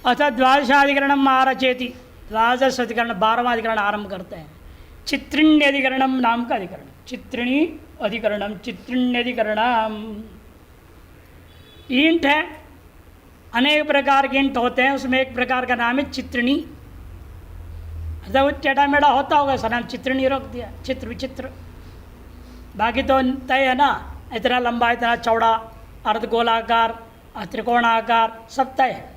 अतः द्वादशाधिकरणम आरचेति, द्वादश अधिकरण 12वां अधिकरण आरंभ करते हैं। चित्रिण्यधिकरणम नाम का अधिकरण, चित्रिणी अधिकरणम, चित्रिण्यधिकरणम। ईंट है, अनेक प्रकार के ईंट होते हैं, उसमें एक प्रकार का नाम है चित्रिणी। वो टेढ़ा मेढ़ा होता होगा, सर नाम चित्रिणी रख दिया, चित्र विचित्र। बाकी तो तय है ना, इतना लंबा इतना चौड़ा, अर्धगोलाकार त्रिकोणाकार सब तय है।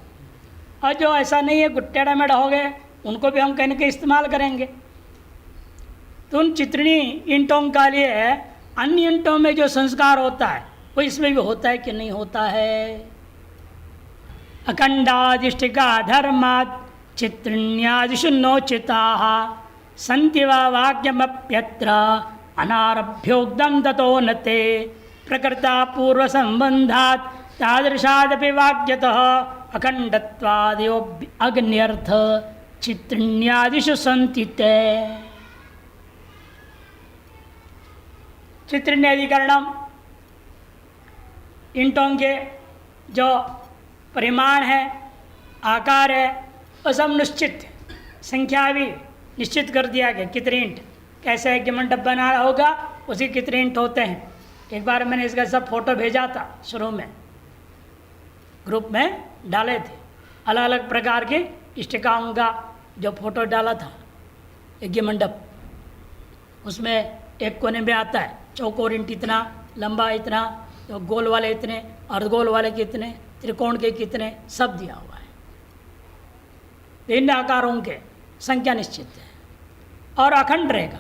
और जो ऐसा नहीं है, टेढ़ा मेढ़ा हो गए, उनको भी हम कहीं ना कहीं इस्तेमाल करेंगे। तो उन चित्रिणी ईंटों का लिए अन्य ईंटों में जो संस्कार होता है वो इसमें भी होता है कि नहीं होता है। अखंडादिष्टिका धर्मात् चित्रिण्यादिषु नोचिताः सन्ति वा वाक्यमप्यत्र अनारभ्योक्तं ततो न ते प्रकृता पूर्व संबंधात् तादृशादपि वाक्यतः अखंडत्वादयो अग्न्यर्थ चित्रिण्यादिषु सन्ति ते। चित्रिण्याधिकरणम, ईंटों के जो परिमाण है, आकार है, वो सब निश्चित है, संख्या भी निश्चित कर दिया गया। कितने ईंट, कैसे एक मंडप बना होगा उसी कितने ईंट होते हैं। एक बार मैंने इसका सब फोटो भेजा था, शुरू में ग्रुप में डाले थे, अलग अलग प्रकार के इष्टिकाओं का जो फोटो डाला था। यज्ञ मंडप, उसमें एक कोने में आता है चौकोर ईंट इतना लंबा, इतना तो गोल वाले इतने, अर्धगोल वाले कितने, त्रिकोण के कितने, सब दिया हुआ है। भिन्न आकारों के संख्या निश्चित है और अखंड रहेगा,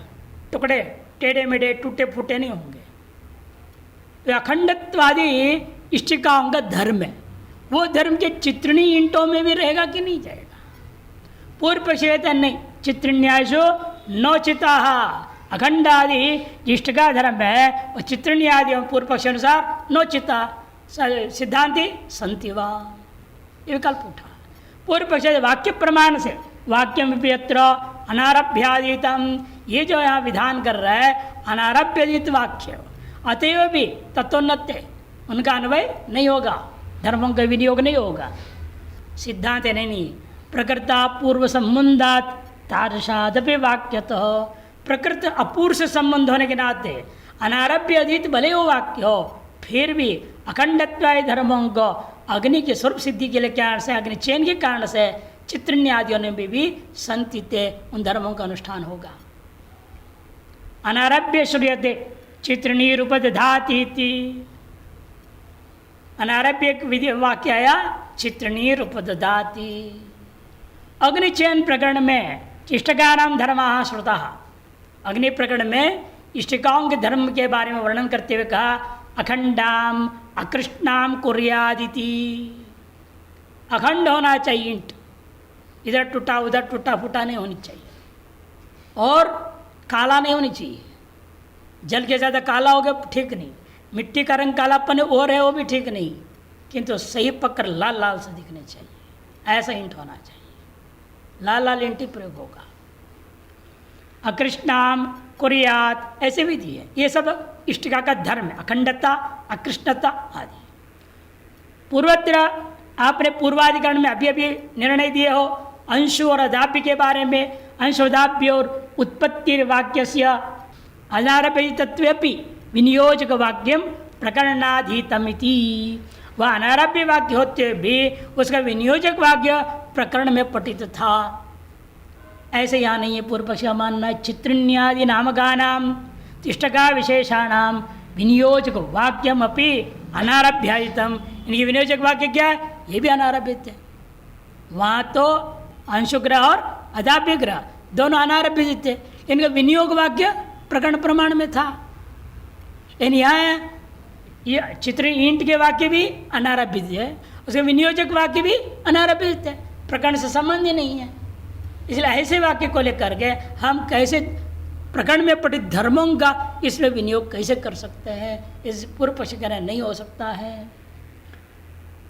टुकड़े टेढ़े मेढ़े टूटे फूटे नहीं होंगे। तो अखंडत्वादी इष्टिकाओं का धर्म है, वो धर्म के चित्रिणी ईंटों में भी रहेगा कि नहीं जाएगा। पूर्व पक्ष कहते हैं नहीं, चित्रिण्याशो नोचिता, अखंड आदि इष्ट का धर्म है, और चित्रिणी आदि पूर्व पक्ष अनुसार नोचिता। सिद्धांति संतिवा, ये विकल्प उठा। पूर्व पक्ष वाक्य प्रमाण से वाक्यम यत्र अनारभ्यादितम, ये जो यहाँ विधान कर रहा है अनारभ्यदित वाक्य, अतएव भी तत्वोन्नत्य, उनका अन्वय नहीं होगा, धर्मों का विनियोग नहीं होगा। सिद्धांत नहीं, प्रकृता पूर्व संबंधात तादृशादपि वाक्यतः, प्रकृत अपूर्व से संबंध होने के नाते अनारभ्य अधीत भले हो वाक्य हो, फिर भी अखंडत्वाय धर्मों को अग्नि के स्वरूप सिद्धि के लिए कारण से, अग्नि चयन के कारण से चित्रिणी आदियों में भी संतिते उन धर्मों का अनुष्ठान होगा। अनारभ्य श्रूयते चित्रिणी रूप दधाति, अनारभ्य विधि वाक्य आया चित्रिणी रूप दधाति। अग्नि चयन प्रकरण में इष्टकानाम धर्मः श्रुतः, अग्नि प्रकरण में इष्टिकाओं के धर्म के बारे में वर्णन करते हुए कहा अखंडाम अकृष्णाम कुर्यादिति, अखंड होना चाहिए ईंट, इधर टूटा उधर टूटा फूटा नहीं होनी चाहिए, और काला नहीं होनी चाहिए। जल के ज़्यादा काला हो गया ठीक नहीं, मिट्टी का रंग कालापन और है वो भी ठीक नहीं, किंतु सही पकड़ लाल लाल से दिखने चाहिए, ऐसा ईंट होना चाहिए, लाल लाल ईंट प्रयोग होगा। अकृष्णाम कुर्यात ऐसे भी दिए, ये सब इष्टिका का धर्म है, अखंडता अकृष्णता आदि। पूर्वत्र आपने पूर्वाधिकरण में अभी अभी निर्णय दिए हो अंशु और अदाप्य के बारे में, अंशोदाप्य और उत्पत्ति वाक्य से अनारभ्यत्वेपि विनियोजक वाक्यम प्रकरणाधीतमिति, वह अनारभ्य वाक्य होते भी उसका विनियोजक वाक्य प्रकरण में पठित था, ऐसे यहाँ नहीं है। पूर्व पक्ष मानना चित्रिण्यादि नामकानाम तिष्ठका विशेषाणाम विनियोजक वाक्यम अपि अनारभ्यादितम, इनकी विनियोजक वाक्य क्या है, ये भी अनारभ्यित है। वहाँ तो अंशुग्रह और अदाप्य ग्रह दोनों अनारभ्यित थे, इनका विनियोग वाक्य प्रकरण प्रमाण में था। लेकिन यहाँ ये चित्र ईंट के वाक्य भी अनारभ्यित है, उसके विनियोजक वाक्य भी अनारभ्यित है, प्रकरण से संबंध ही नहीं है। इसलिए ऐसे वाक्य को लेकर के हम कैसे प्रकरण में पठित धर्मों का इसमें विनियोग कैसे कर सकते हैं, इस पूर्व पक्ष कहना नहीं हो सकता है।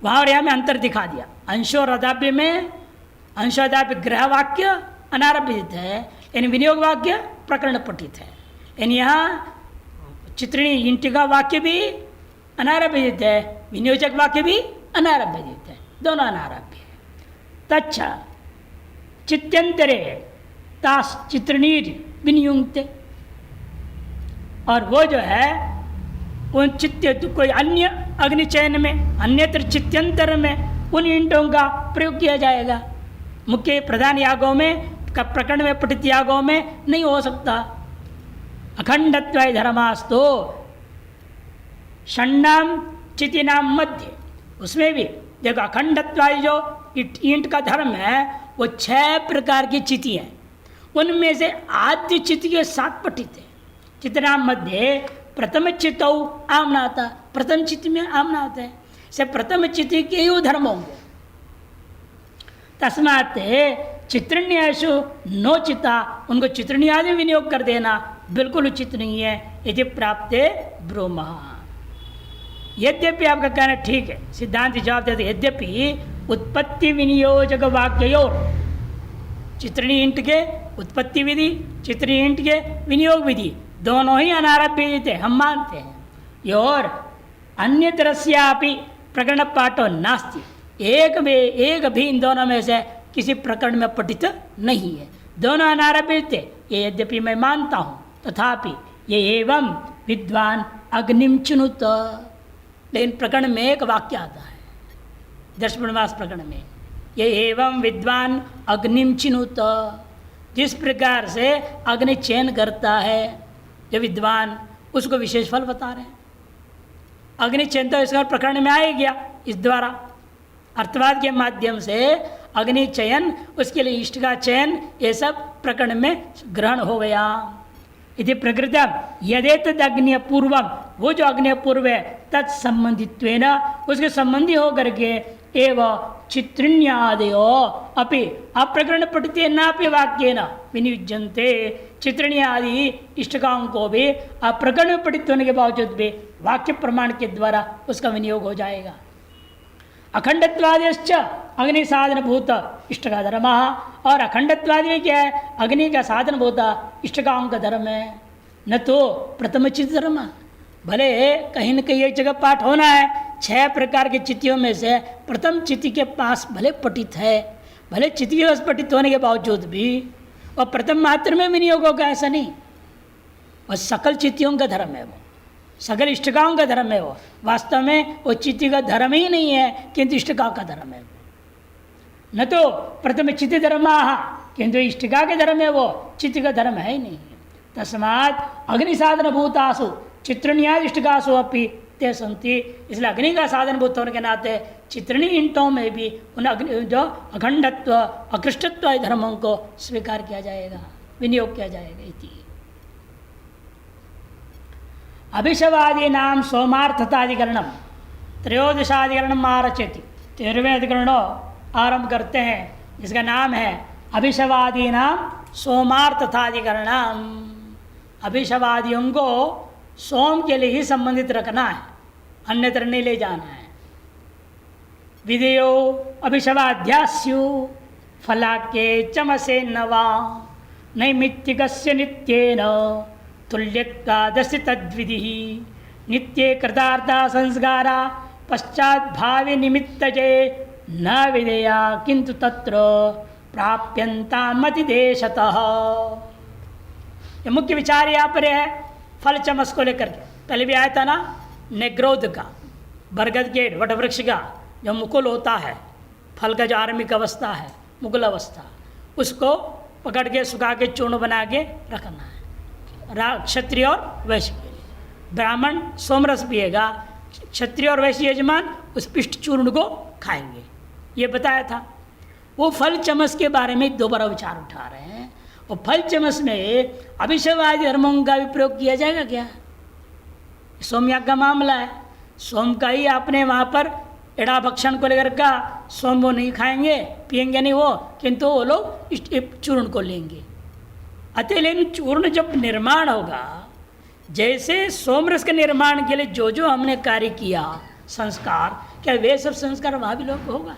वहाँ और यहाँ में अंतर दिखा दिया, अंशो और अदाप्य में अंशोदाप्य ग्रह वाक्य अनारभ्यित है, यानी विनियोग वाक्य प्रकरण पठित है। यानी यहाँ चित्रिणी ईंटिका वाक्य भी अनारभ्यित है, विनियोजक वाक्य भी अनारभ्यित है, दोनों अनारभ्य है। तच्छ चित्यंतरे तास चित्रणीर विनियुक्ते, और वो जो है उन चित्त कोई अन्य अग्निचयन में अन्यत्र चित्यंतर में उन ईंटों का प्रयोग किया जाएगा। मुख्य प्रधान यागों में का प्रकरण में पठित यागों में नहीं हो सकता। अखंडत्वाय धर्मास्तो षण्णाम चितिनाम मध्य, उसमें भी देखो अखंडत्वाय जो ईंट का धर्म है वो 6 प्रकार की चिति हैं, उनमें से आद्य चिति के 7 पठित है। चितिनाम मध्य प्रथम चितौ आमना आता, प्रथम चिति में आमना आता है, से प्रथम चिति के ही धर्म होंगे। तस्मात् चित्रण्येषु नो चिता, उनको चित्रणी आदि विनियोग कर देना बिल्कुल उचित नहीं है। यदि प्राप्ते ब्रूमः, यद्यपि आपका कहना ठीक है, सिद्धांत जवाब देते यद्यपि उत्पत्ति विनियोजक वाक्योर, चित्रणी ईंट के उत्पत्ति विधि चित्रणी ईंट के विनियोग विधि दोनों ही अनारभ्य थे, हम मानते हैं। ये और अन्य तरस्यापि प्रकरण पाठो नास्ति, एक भी इन दोनों में से किसी प्रकरण में पठित नहीं है, दोनों अनारभ्य थे। ये यद्यपि मैं मानता हूँ, तथापि ये एवं विद्वान अग्निम चिनुत, लेकिन प्रकरण में एक वाक्य आता है दर्शनवास प्रकरण में, ये एवं विद्वान अग्निम चिनुत, जिस प्रकार से अग्नि चयन करता है जो विद्वान, उसको विशेष फल बता रहे हैं। अग्नि चयन तो इसका प्रकरण में आ ही गया, इस द्वारा अर्थवाद के माध्यम से अग्नि चयन, उसके लिए इष्ट का चयन, ये सब प्रकरण में ग्रहण हो गया। यदि प्रकृतम यदेतद अग्नि पूर्वम, वो जो अग्नि पूर्व है तत्संबंधित्वेन, उसके संबंधी होकर के एवं चित्रिण्यादयो अपि अप्रकरण पठिते नापि वाक्येन विनियुज्यन्ते, चित्रणी आदि इष्टकाओं को भी अप्रकरण में पठित होने के बावजूद भी वाक्य प्रमाण के द्वारा उसका विनियोग हो जाएगा। अखंडत्वादिश्च अग्नि साधन भूत इष्ट का धर्म, और अखंडत्वादि में क्या है, अग्नि का साधन भूत इष्टकाओं का धर्म है, न तो प्रथम चित्त धर्म। भले कहीं न कहीं एक जगह पाठ होना है, 6 प्रकार के चित्तियों में से प्रथम चित्ति के पास भले पठित है, भले चित्ति के पास पठित होने के बावजूद भी वह प्रथम मात्र में विनियोग होगा ऐसा नहीं, वह सकल चित्तियों का धर्म है, वो सकल इष्टकाओं का धर्म है। वो वास्तव में वो चित्ति का धर्म ही नहीं है, किंतु इष्टका का धर्म है। न तो प्रथम चित्ति धर्म, किंतु इष्टिका के धर्म है, वो चित्त का धर्म है ही नहीं। तस्मात् अग्नि साधन भूतासु चित्रणिया इष्टिकासु अपि ते संति, इसलिए अग्नि का साधन भूत होने के नाते चित्रणी ईंटों में भी उन अग्नि जो अखंडत्व अकृष्टत्व धर्मों को स्वीकार किया जाएगा, विनियोग किया जाएगा। इति अभिषवादी नाम सोमार्थताधिकरणम त्रयोदशाधिकरणम आरचयति, 13वें अधिकरणों आरंभ करते हैं, जिसका नाम है अभिषवादी नाम सोमार्थताधिकरणम। अभिषवादियों को सोम के लिए ही संबंधित रखना है, अन्यत्र नहीं ले जाना है। विधेयो अभिषवाध्यास्यु फलाके चमसे नवा नैमित्तिकस्य नित्येन तुल्यत्वादस्य तद्विधि नित्ये कृतार्था संस्कारा पश्चात भावी निमित्तजे न विधेया किंतु तत्र प्राप्यन्तामति देशतः। ये मुख्य विचार यहाँ पर है फल चमस को लेकर के। पहले भी आया था ना, नेग्रोध का, बरगद के वट वृक्ष का जो मुकुल होता है, फल का जो आरंभिक अवस्था है मुकुल अवस्था, उसको पकड़ के सुखा के चूर्ण बना के रखना है क्षत्रिय और वैश्य के लिए। ब्राह्मण सोमरस पिएगा, क्षत्रिय और वैश्य यजमान उस पिष्ट चूर्ण को खाएंगे, ये बताया था। वो फल चमस के बारे में दोबारा विचार उठा रहे हैं। और फल चमस में अभिषवादी धर्मों का भी प्रयोग किया जाएगा क्या? सोमयाग का मामला है, सोम का ही आपने वहाँ पर एड़ा भक्षण को लेकर का सोम वो नहीं खाएंगे पिएंगे नहीं वो, किंतु वो लोग चूर्ण को लेंगे। अतः लेकिन चूर्ण जब निर्माण होगा, जैसे सोमरस के निर्माण के लिए जो जो हमने कार्य किया संस्कार, क्या वे सब संस्कार वहाँ भी लोग होगा?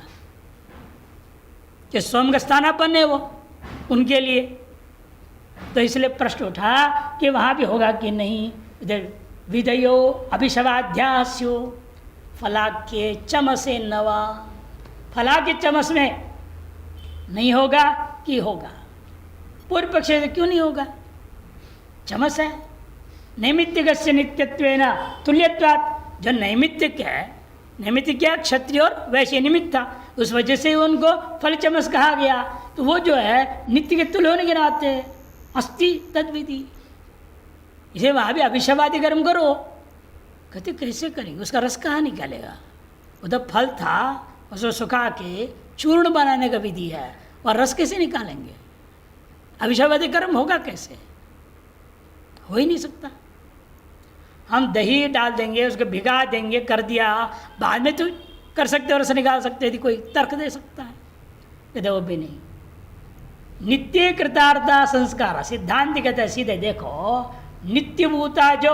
कि सोम का स्थानापन्न है वो उनके लिए, तो इसलिए प्रश्न उठा कि वहाँ भी होगा कि नहीं। विधयो अभिषवाध्यास्यो फलाक्य चमसे नवा, फलाक्य चमस में नहीं होगा कि होगा? पूर्व पक्ष से क्यों नहीं होगा? चमस है। नैमित्तिकस्य नित्यत्वेन तुल्यत्वात्। जो नैमित्तिक है, नैमित्तिक क्या? क्षत्रिय और वैश्य निमित्त था, उस वजह से उनको फल चमस कहा गया। तो वो जो है नित्य के तुल्य होने के नाते अस्ति तद्विधि। इसे वहाँ भी अभिषवादि कर्म करो। कहते कैसे करेंगे? उसका रस कहाँ निकालेगा? उधर फल था, उसको सुखा के चूर्ण बनाने का विधि है, और रस कैसे निकालेंगे? अभिषवादि कर्म होगा कैसे? हो ही नहीं सकता। हम दही डाल देंगे, उसको भिगा देंगे, कर दिया, बाद में तो कर सकते और रस निकाल सकते थी, कोई तर्क दे सकता है? कहते वो भी नहीं। नित्य कृतार्था संस्कार सिद्धांत कहते हैं सीधे देखो, नित्यभूता जो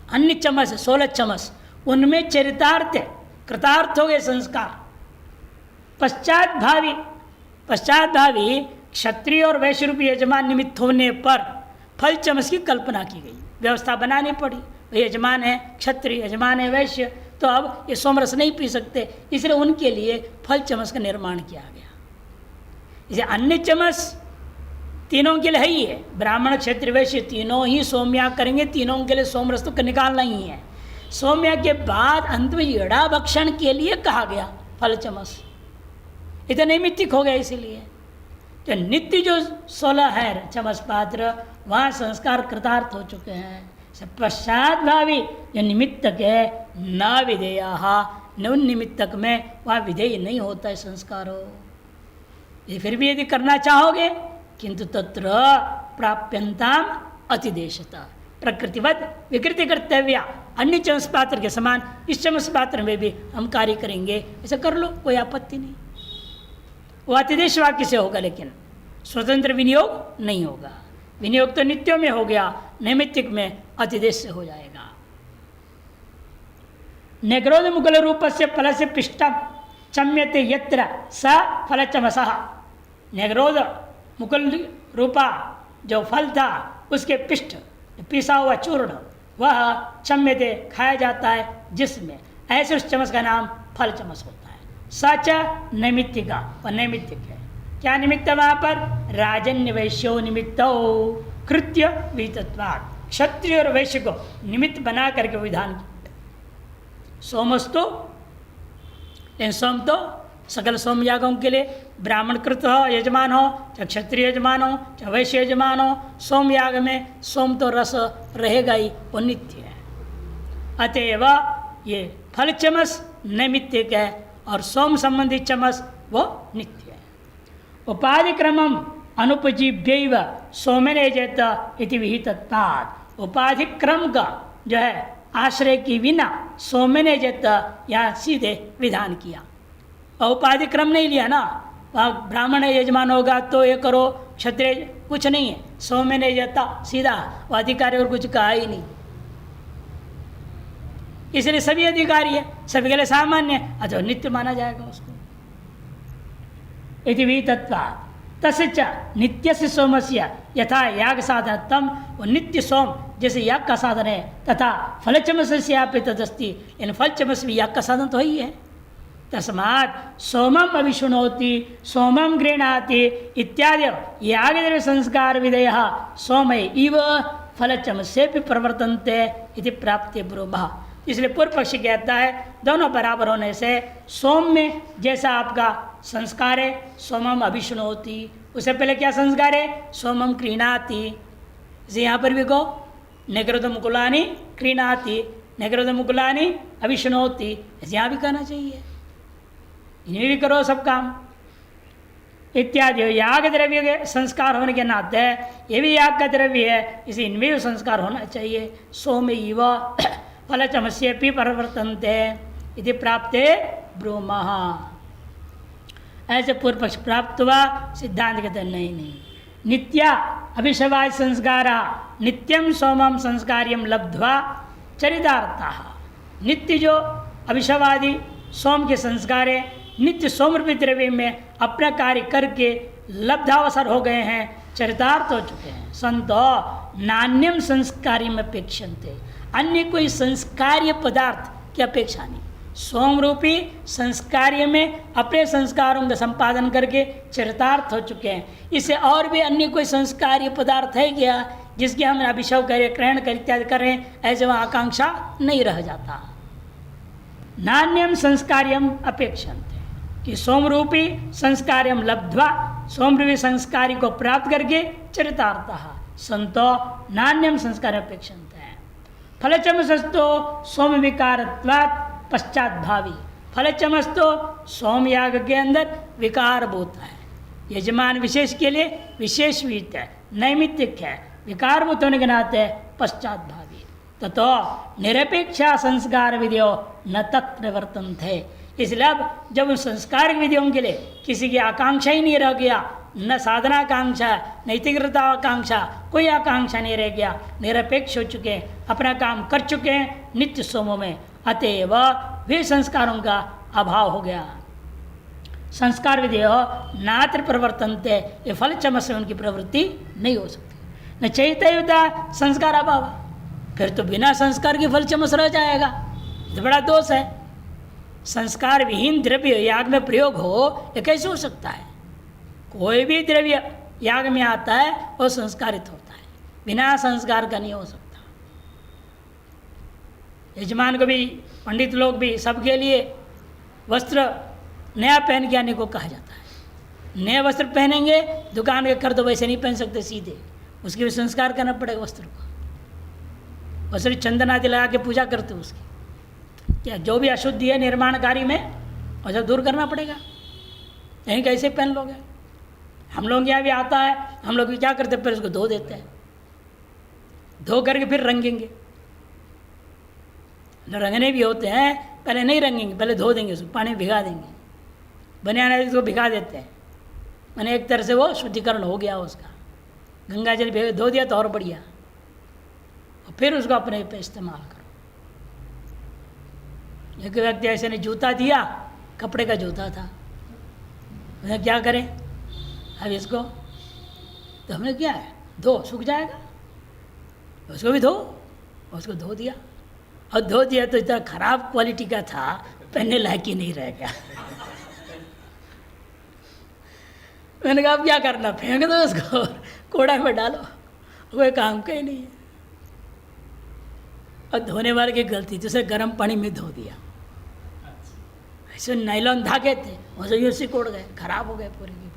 अन्य चमस है, 16 चमस, उनमें चरितार्थ है, कृतार्थ हो गए संस्कार। पश्चात भावी क्षत्रिय और वैश्य रूपी यजमान निमित्त होने पर फल चमस की कल्पना की गई, व्यवस्था बनानी पड़ी। यजमान है क्षत्रिय, यजमान है वैश्य, तो अब ये सोमरस नहीं पी सकते, इसलिए उनके लिए फल चमस का निर्माण किया गया। इसे अन्य चमस तीनों के लिए है ही है, ब्राह्मण क्षत्रिय वैश्य तीनों ही सोमयाग करेंगे, तीनों के लिए सोमरस तो निकालना ही है। सोमयाग के बाद अंत में यड़ा भक्षण के लिए कहा गया फल चमस, इतना नैमित्तिक हो गया। इसीलिए जो नित्य जो 16 है चमस पात्र, वहाँ संस्कार कृतार्थ हो चुके हैं। पश्चात भावी जो निमित्तक है न विधेया, न उन निमित्तक में वहाँ विधेय नहीं होता है संस्कार हो। ये फिर भी यदि करना चाहोगे, किंतु तत्र प्राप्यंताम अतिदेशता प्रकृतिवत विकृति कर्तव्य, अन्य चमस पात्र के समान इस चमस पात्र में भी हम कार्य करेंगे, ऐसा कर लो, कोई आपत्ति नहीं। वो अतिदेश वाक्य से होगा, लेकिन स्वतंत्र विनियोग नहीं होगा। विनियोग तो नित्यों में हो गया, नैमित्तिक में अतिदेश से हो जाएगा। नेग्रोध मुकुल रूप से फल से पिष्टम चम्यते यत्र स फल चमसः। नेग्रोध मुकुल रूपा जो फल था, उसके पिष्ट पिसा हुआ चूर्ण, वह चम्यते खाया जाता है जिसमें, ऐसे उस चमस का नाम फल चमस होता है। सच नैमित्तिका, और नैमित्तिक है। क्या निमित्त वहाँ पर? राजन्य वैश्यो निमित्तो कृत्य विहितत्वात्, क्षत्रिय और वैश्य को निमित्त बना करके विधान। सोमस्तु, लेकिन सोम तो सकल सोम यागों के लिए ब्राह्मण कृत हो, यजमान हो, चाहे क्षत्रिय यजमान हो, चाहे वैश्य यजमान हो, सोम याग में सोम तो रस रहेगा ही, वो नित्य है। अतएव ये फल चमस नैमित्तिक है, और सोम संबंधी चमस वो नित्य है। उपाधि क्रमम अनुपजीव्यैव सोमेने जेत इति विहितत्वात्। उपाधि क्रम का जो है आश्रय की बिना सोमेने जेत, यहाँ सीधे विधान किया। और उपाधि क्रम नहीं लिया ना, ब्राह्मण यजमान होगा तो ये करो, क्षत्रिय कुछ नहीं है, सोमेने जेता सीधा, वो अधिकारी और कुछ कहा ही नहीं। इसलिए सभी अधिकारी है, सभी के लिए सामान्य, अथवा नित्य माना जाएगा उसको। इति विहितत्वात् तस्य नित्यस्य सोमस्य यथा याग साधन तम, वो नित्य सोम जैसे याग का साधन है, तथा फलचमस्यापि तदस्ति, इन फलचमस भी याग का साधन तो ही है। तस्मात् सोमम अभिशुणोति सोमम गृह्णाति इत्यादि यागद्रव्य संस्कार विधेय सोमय इव फलचमस्य भी प्रवर्तन्ते इति प्राप्ति ब्रूमः। इसलिए पूर्व पक्षी कहता है दोनों बराबर होने से सोम में जैसा आपका संस्कार है, सोमम अभिशुणोति, उससे पहले क्या संस्कार है? सोमम क्रीणाति। इसे यहाँ पर भी कहो, नेग्रोध मुकुलानी क्रीणाति, नेग्रोध मुकुलानी अभिशुणोति, ऐसे यहाँ भी कहना चाहिए। इन्हें भी करो सब काम इत्यादि। याग द्रव्य के संस्कार होने के नाते ये भी याग का द्रव्य है, इसे इनमें भी संस्कार होना चाहिए। सोम इव फलचमस्येपि प्रवर्तन्ते इति प्राप्ते ब्रूमः। ऐसे पूर्व पक्ष प्राप्त हुआ, सिद्धांत कहते हैं नहीं, नित्या अभिषवाय संस्कारा नित्यम सोमम संस्कार्यम लब्ध्वा चरितार्थः। नित्य जो अभिषवादि सोम के संस्कार है, नित्य सोम रूपी द्रव्य में अपना कार्य करके लब्धावसर हो गए हैं, चरितार्थ हो चुके हैं। संतो नान्यम संस्कार्यम अपेक्षन्ते, अन्य कोई संस्कार्य पदार्थ की अपेक्षा नहीं। सोम रूपी संस्कार्य में अपने संस्कारों का संपादन करके चरितार्थ हो चुके हैं। इससे और भी अन्य कोई संस्कार्य पदार्थ है क्या जिसकी हम अभिषेक करें, ग्रहण कर इत्यादि करें, ऐसे वहाँ आकांक्षा नहीं रह जाता। नान्यम संस्कार्यम अपेक्षन्ते कि सोम रूपी संस्कार्यम लब्ध्वा, सोम रूपी संस्कारी को प्राप्त करके चरितार्थः संतो नान्यम संस्कार अपेक्षन्ते हैं। फलचमसस्तो सोम विकारत्वात् पश्चात भावी, फलचमस्तो सोम याग के अंदर विकार भूत है, यजमान विशेष के लिए विशेष विहित है, नैमित्तिक है, विकार भूत होने के नाते पश्चात भावी। ततो निरपेक्षा संस्कार विधियो न तत्र वर्तन्ते, इसलिए अब जब उन संस्कार विधियों के लिए किसी की आकांक्षा ही नहीं रह गया, न साधनाकांक्षा, नैतिकता आकांक्षा, कोई आकांक्षा नहीं रह गया, निरपेक्ष हो चुके हैं, अपना काम कर चुके हैं नित्य सोमों में, अतएव वे संस्कारों का अभाव हो गया। संस्कार विधेय नात्र प्रवर्तनते, ये फल चमस से उनकी प्रवृत्ति नहीं हो सकती। न चैतन्यता संस्कार अभाव, फिर तो बिना संस्कार के फल चमस रह जाएगा, ये तो बड़ा दोष है। संस्कार विहीन द्रव्य याग में प्रयोग हो, ये कैसे हो सकता है? कोई भी द्रव्य याग में आता है वो संस्कारित होता है, बिना संस्कार का नहीं हो सकता। यजमान को भी, पंडित लोग भी, सबके लिए वस्त्र नया पहन के आने को कहा जाता है। नए वस्त्र पहनेंगे, दुकान के कर तो वैसे नहीं पहन सकते सीधे, उसके भी संस्कार करना पड़ेगा वस्त्र को। वस्त्र चंदन आदि लगा के पूजा करते उसकी, क्या जो भी अशुद्धि है निर्माण कार्य में वैसे दूर करना पड़ेगा, नहीं कैसे पहन लोगे? हम लोग यहाँ भी आता है, हम लोग भी क्या करते हैं, फिर उसको धो देते हैं, धो करके फिर रंगेंगे। रंगने भी होते हैं, पहले नहीं रंगेंगे, पहले धो देंगे, उसको पानी में भिगा देंगे, बनियान उसको भिगा देते हैं, मैंने एक तरह से वो शुद्धिकरण हो गया उसका, गंगा जल धो दिया तो और बढ़िया, और फिर उसको अपने पे इस्तेमाल करो। एक व्यक्ति ऐसे ने जूता दिया, कपड़े का जूता था, उन्हें क्या करें अब इसको, तो हमने क्या है, धो, सूख जाएगा, उसको भी धो, उसको धो दिया, और धो दिया तो इतना खराब क्वालिटी का था, पहनने लायक ही नहीं रह गया। मैंने कहा अब क्या करना, फेंक दो उसको, कोड़ा में डालो, वो काम का ही नहीं है। और धोने वाले की गलती थी, उसे गर्म पानी में धो दिया, ऐसे नायलॉन धागे थे, उसे यूँ सिकुड़ गए, खराब हो गए पूरे के पूरे।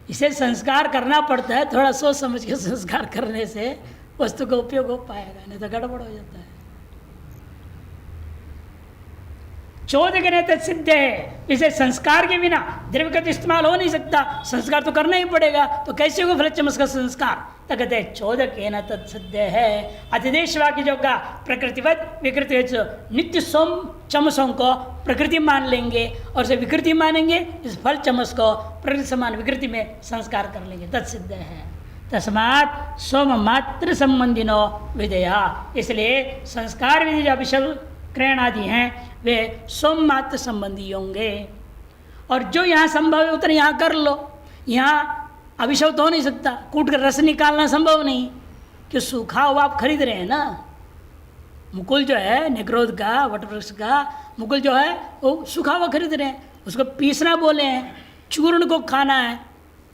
इसे संस्कार करना पड़ता है, थोड़ा सोच समझ के संस्कार करने से वस्तु का उपयोग हो पाएगा, नहीं तो गड़बड़ हो जाता है। चोदक ने तो सिद्ध है, इसे संस्कार के बिना द्रव्य का तो इस्तेमाल हो नहीं सकता, संस्कार तो करना ही पड़ेगा, तो कैसे होगा फल चमस का संस्कार? तो कहते हैं चोदक न तत्सिद्ध है, अतिदेश वाक्य जो का प्रकृतिवत विकृति नित्य सोम चमसों को प्रकृति मान लेंगे और उसे विकृति मानेंगे, इस फल चमस को प्रकृति समान विकृति में संस्कार कर लेंगे, तत्सिद्ध है। तस्मात् सोम मात्र संबंधिनो विधेया, इसलिए संस्कार विधि जो अभिषेक ग्रहण आदि हैं वे सोम मात्र संबंधी होंगे। और जो यहाँ संभव है उतना यहाँ कर लो, यहाँ अभिषेक तो हो नहीं सकता, कूट कर रस निकालना संभव नहीं, कि सूखा हुआ आप खरीद रहे हैं ना, मुकुल जो है निक्रोध का, वटवृक्ष का मुकुल जो है वो सूखा हुआ खरीद रहे हैं, उसको पीसना बोले हैं, चूर्ण को खाना है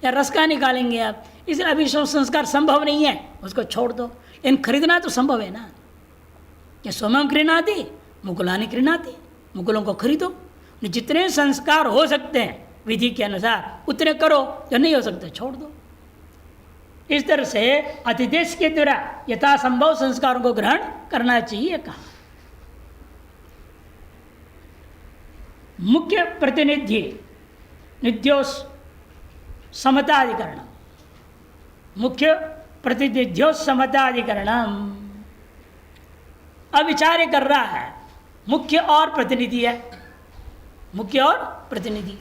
या रस का निकालेंगे आप, इसलिए अभिषेक संस्कार संभव नहीं है, उसको छोड़ दो। लेकिन खरीदना तो संभव है ना, क्या सोमम कृणाति मुकुलानी कृणाति, मुकुलों को खरीदो, जितने संस्कार हो सकते हैं विधि के अनुसार उतने करो, जो नहीं हो सकते छोड़ दो। इस तरह से अतिदेश के द्वारा यथासंभव संस्कारों को ग्रहण करना चाहिए। कहा मुख्य प्रतिनिधि निध्योस समताधिकरण, मुख्य प्रतिनिध्योस समताधिकरणम अब विचार कर रहा है, मुख्य और प्रतिनिधि है, मुख्य और प्रतिनिधि,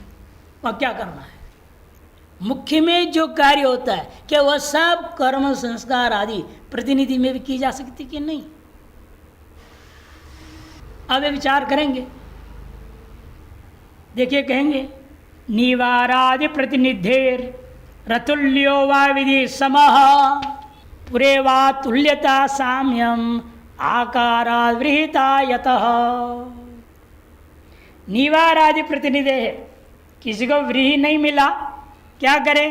वह क्या करना है? मुख्य में जो कार्य होता है क्या वह सब कर्म संस्कार आदि प्रतिनिधि में भी की जा सकती कि नहीं? अब ये विचार करेंगे, देखिए कहेंगे निवारादि प्रतिनिधेर रतुल्यो वा विधि समः पुरे वा तुल्यता साम्यम आकाराद् व्रीहिता यतः। निवार आदि प्रतिनिधि है, किसी को व्रीहि नहीं मिला, क्या करे?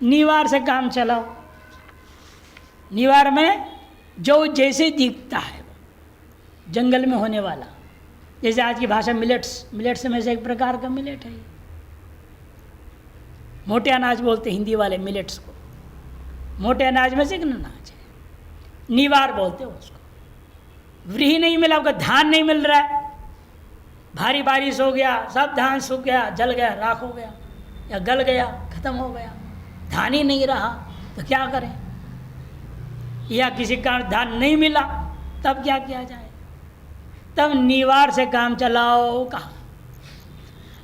निवार से काम चलाओ। निवार में जो जैसे दिखता है जंगल में होने वाला, जैसे आज की भाषा मिलेट्स में से एक प्रकार का मिलेट है। मोटे अनाज बोलते हिंदी वाले मिलेट्स को, मोटे अनाज में से एक अनाज है, निवार बोलते हो उसको। व्रीहि नहीं मिला, आपका धान नहीं मिल रहा है, भारी बारिश हो गया, सब धान सूख गया, जल गया, राख हो गया या गल गया, खत्म हो गया, धान ही नहीं रहा, तो क्या करें? या किसी कारण धान नहीं मिला, तब क्या किया जाए? तब निवार से काम चलाओ। कहा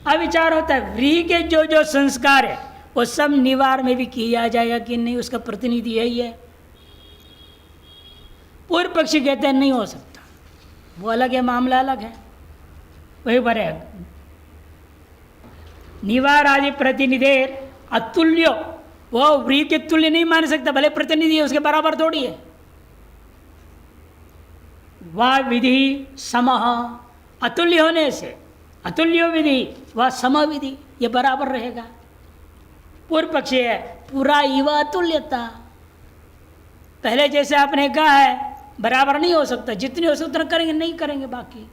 अब विचार होता है व्रीहि के जो जो संस्कार है वो सब निवार में भी किया जाएगा कि नहीं, उसका प्रतिनिधि यही है। पूर्व पक्षी कहते हैं नहीं हो सकता, वो अलग है, मामला अलग है, वही पर है। निवार आदि प्रतिनिधि अतुल्यो, वो व्रीहि के तुल्य नहीं मान सकता, भले प्रतिनिधि है उसके बराबर थोड़ी है। वह विधि समः, अतुल्य होने से अतुल्यो विधि वह सम विधि, ये बराबर रहेगा। पूर्व पक्षी है पूरा युवा अतुल्यता, पहले जैसे आपने कहा है बराबर नहीं हो सकता, जितने हो सकते उतना करेंगे, नहीं करेंगे बाकी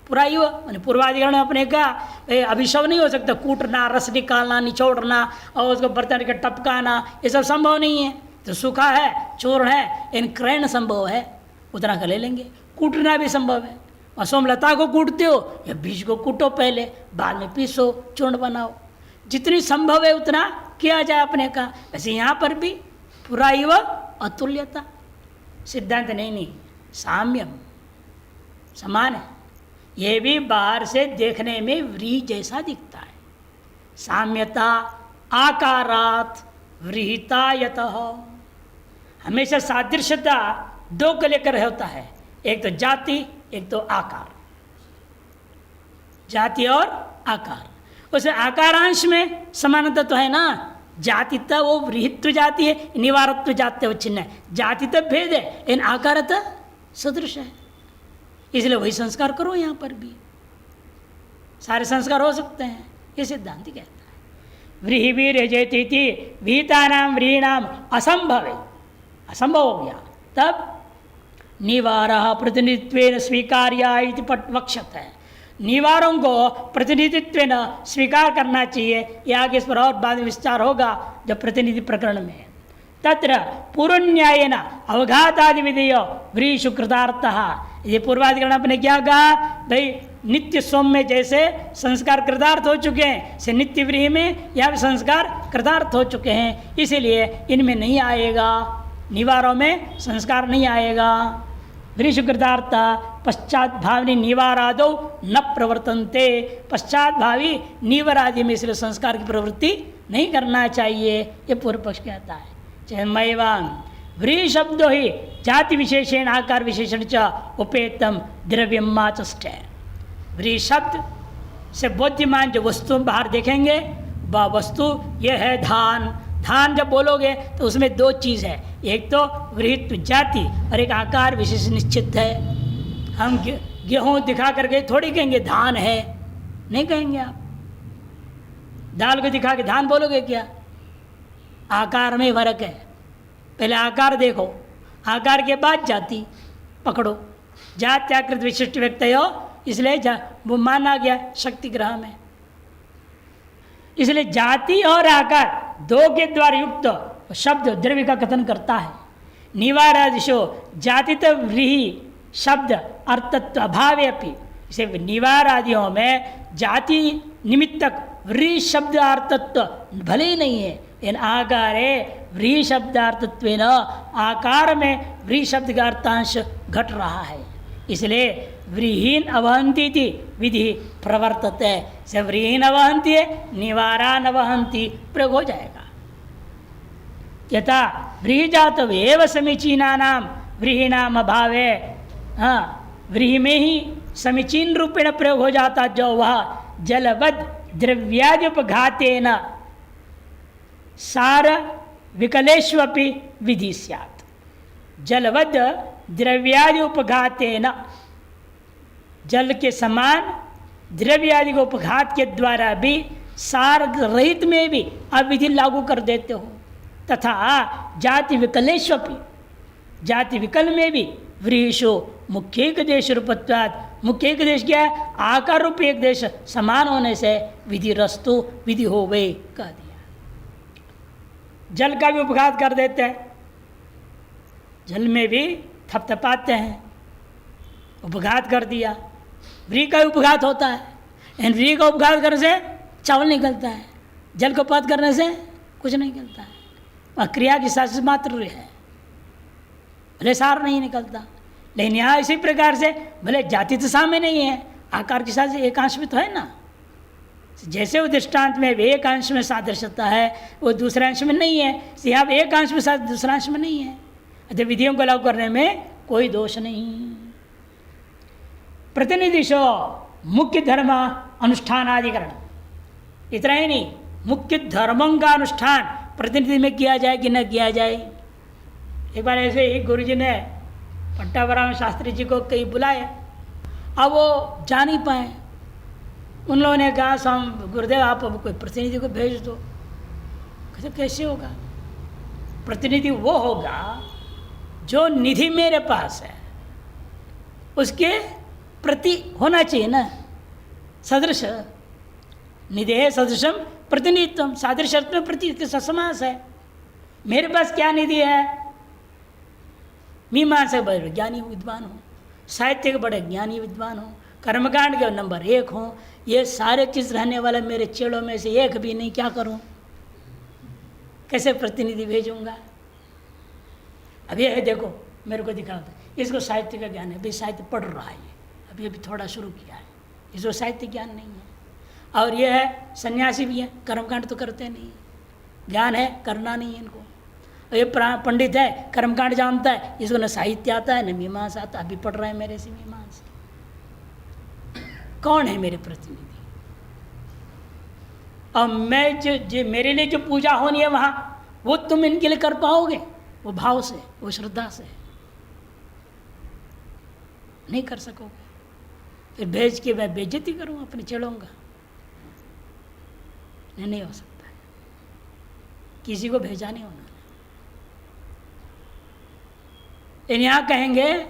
पूरा युवा। मैंने पूर्वाधिकरण आपने कहा अभिशव नहीं हो सकता, कूटना, रस निकालना, निचोड़ना और उसको बर्तन के टपकाना, ये सब संभव नहीं है। तो सूखा है, चूर्ण है, इन क्रयण संभव है, उतना का ले लेंगे। कूटना भी संभव है, असोमलता को कूटते हो या बीज को कूटो पहले, बाद में पीसो, चूर्ण बनाओ, जितनी संभव है उतना किया जाए अपने का। वैसे यहाँ पर भी पूरा युवा अतुल्यता, सिद्धांत नहीं, साम्यम, समान है। ये भी बाहर से देखने में व्रीहि जैसा दिखता है। साम्यता आकारात व्रीहिता यतः, हमेशा सादृश्यता दो को लेकर होता है, एक तो जाति, एक तो आकार। जाति और आकार, उस आकारांश में समानता तो है ना। जातित्व वो व्रीहित्व जाति है, निवारत्व जाति वो चिन्ह है। जातित्व भेद है, इन आकारता सदृश है, इसलिए वही संस्कार करो। यहाँ पर भी सारे संस्कार हो सकते हैं, ये सिद्धांत कहता है। व्रीहि वीर्य जयति विहितानाम व्रीहिणाम असंभव है, असंभव हो गया, तब निवारः प्रतिनिधित्वेन स्वीकार्या इति वक्ष्यते है। निवारों को प्रतिनिधित्वेन स्वीकार करना चाहिए, ये आगे इस पर और बाद में विस्तार होगा जब प्रतिनिधि प्रकरण में। तत्र पूर्वन्यायेन अवघातादि विधेयो व्रीहिषु कृतार्थः, ये पूर्वाधिकरण अपने क्या कहा भाई, नित्य सोम में जैसे संस्कार कृतार्थ हो चुके हैं, से नित्य व्रीहि में यह संस्कार कृतार्थ हो चुके हैं, इसीलिए इनमें नहीं आएगा, निवारों में संस्कार नहीं आएगा। व्रीहिषु कृतार्थ पश्चात भावनी निवारादो न प्रवर्तन्ते, पश्चात भावी निवार आदि में इसलिए संस्कार की प्रवृत्ति नहीं करना चाहिए, ये पूर्व पक्ष कहता है। चैन्मयवान व्रीहि शब्दो ही जाति विशेषण आकार विशेषण च उपेतम द्रव्यमाचष्ट है। व्रीहि शब्द से बुद्धिमान जो वस्तु बाहर देखेंगे, वह वस्तु ये है धान। धान जब बोलोगे तो उसमें दो चीज़ है, एक तो व्रीहित्व जाति और एक आकार विशेष निश्चित है। हम गेहूँ दिखा करके थोड़ी कहेंगे धान है, नहीं कहेंगे आप। दाल को दिखा के धान बोलोगे क्या? आकार में फर्क है, पहले आकार देखो, आकार के बाद जाति पकड़ो। जात्याकृत विशिष्ट व्यक्ति हो, इसलिए वो माना गया शक्ति ग्रह में। इसलिए जाति और आकार दो के द्वारा युक्त शब्द द्रव्य का कथन करता है। निवारादिशो जातित्व व्रीहि शब्द अर्थत्व अभावे अपि, इसे निवार आदियों में जाति निमित्तक व्रीहि शब्द अर्थत्व भले ही नहीं है, इन आकारे व्रीहि शब्दार्थत्वेन आकार में व्रीहि शब्द का अर्थांश घट रहा है, इसलिए व्रीहीन अवहंती विधि प्रवर्तते। से व्रीहीन अवहंती है, निवारान अवहंती प्रयोग हो जाएगा। यथा व्रीहि जातव एव समीचीना नाम व्रीहीणाम अभावे, हाँ व्रीहि में ही समीचीन रूपेण प्रयोग हो जाता, जो वह जलवद द्रव्याद्युपघातेन सार विकलेष्वपि विधि स्यात्। जलवद द्रव्यादि उपघातेन, जल के समान द्रव्यादि को उपघात के द्वारा भी सार रहित में भी आप विधि लागू कर देते हो। तथा जाति विकलेश्वपि, जाति विकल में भी व्रीहिषु मुख्य एक देश रूपत्वात्, मुख्य एक देश क्या है? आकार रूप एक देश समान होने से विधि रस्तु विधि हो गई कह दिया। जल का भी उपघात कर देते हैं, जल में भी थपथपाते हैं, उपघात कर दिया। व्रीहि का उपघात होता है, इन व्रीहि का उपघात करने से चावल निकलता है, जल का उपघात करने से कुछ नहीं निकलता है। वह क्रिया की साजिश मात्र है, भले सार नहीं निकलता। लेकिन यहाँ इसी प्रकार से भले जाति तो सामने नहीं है, आकार की साजिश एकांश में तो है ना। जैसे वो दृष्टांत में एक अंश में सादृश्यता है, वो दूसरे अंश में नहीं है। यहाँ एक अंश में सादृश्य दूसरा अंश में नहीं है, अतः विधियों को लागू करने में कोई दोष नहीं। प्रतिनिधिशो मुख्य धर्म अनुष्ठानाधिकरण, इतना ही नहीं, मुख्य धर्मों का अनुष्ठान प्रतिनिधि में किया जाए कि न किया जाए। एक बार ऐसे ही गुरुजी ने पट्टाभराम शास्त्री जी को कहीं बुलाया, अब वो जा नहीं पाए। उन लोगों ने कहा स्वामी गुरुदेव आप अब कोई प्रतिनिधि को भेज दो। कहते कैसे होगा? प्रतिनिधि वो होगा जो निधि मेरे पास है उसके प्रति होना चाहिए ना, सदृश। निधि है सदृशम प्रतिनिधित्व, सादृश्य में प्रति समास है। मेरे पास क्या निधि है? मीमांसा बड़े ज्ञानी विद्वान हो, साहित्य के बड़े ज्ञानी विद्वान हो, कर्मकांड के नंबर 1 हो, ये सारे चीज़ रहने वाले मेरे चेड़ों में से एक भी नहीं, क्या करूं? कैसे प्रतिनिधि भेजूंगा? अब ये है, देखो मेरे को दिखा दो, इसको साहित्य का ज्ञान है, भाई साहित्य पढ़ रहा है, अभी अभी थोड़ा शुरू किया है, इसको साहित्य ज्ञान नहीं है। और ये है सन्यासी भी है, कर्मकांड तो करते नहीं, ज्ञान है करना नहीं है इनको। और ये पंडित है, कर्मकांड जानता है, इसको न साहित्य आता है न मीमांसा आता, अभी पढ़ रहा है मेरे से मीमांसा। कौन है मेरे प्रतिनिधि? और मैं जो मेरे लिए जो पूजा होनी है वहाँ, वो तुम इनके लिए कर पाओगे? वो भाव से, वो श्रद्धा से नहीं कर सकोगे। फिर भेज के मैं बेइज्जती करूँ अपने चेड़ों का? नहीं हो सकता है, किसी को भेजा नहीं होना। यहाँ कहेंगे